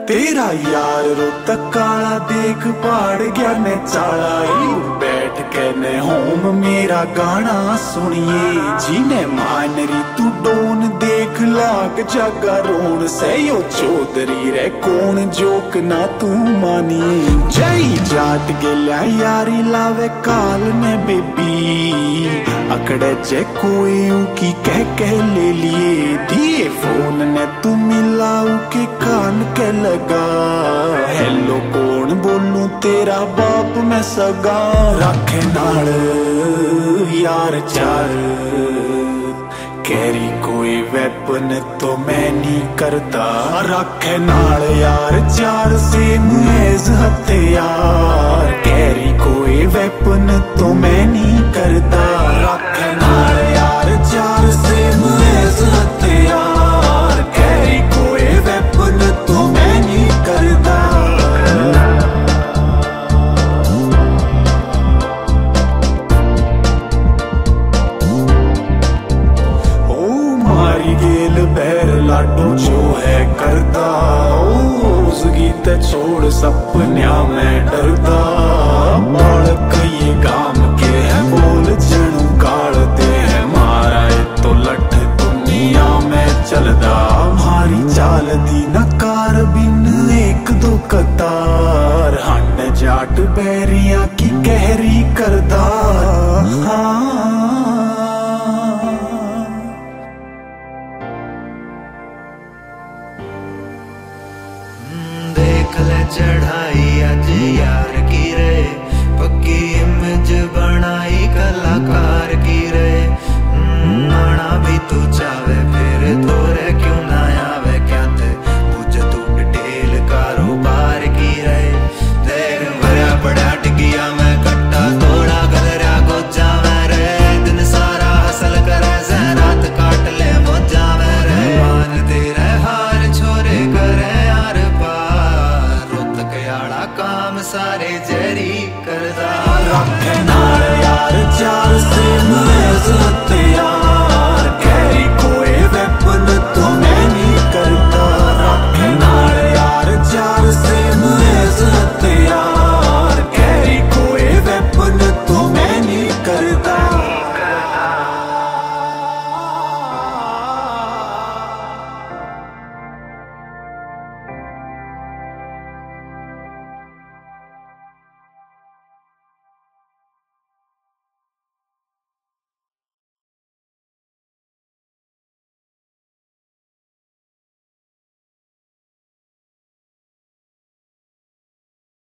तेरा यार रोता काला देख पाड़ गया ने चाला बैठ के ने होम मेरा गाना सुनिए जीने मान री तू डोन देख लाग जागा रोन से यो चौधरी रे कौन जोक ना तू मानिए जई जाट गेल्या यारी लावे काल ने बेबी अकड़े चे कोई की कह ले लिए दिए फोन ने तू मिलाऊ के कान के लगा हेलो कौन बोलूं तेरा बाप मैं सगा रखे नाल यार चार कैरी कोई वेपन तो मैं नहीं करता रखे नाल यार चार सेम एज हथियार कैरी कोई वेपन तो मैं नहीं करता रखे नाल यार चार सेम एज हथियार कैरी कोई वेपन तो मैं नहीं करता लाडो जो है करता उस गीत छोड़ सपन्या में डरता बालक ये गाम के है बोल जणू गाड़ते हैं मारा तो लठ दुनिया में चलदा हमारी चाल दी नकार बिन एक दो कतार हंड जाट बैरिया की गहरी करदा हाँ चढ़ाई आज यार की रे पक्की इमेज बनाई कलाकार की रे आना भी तू चाहे फिर तो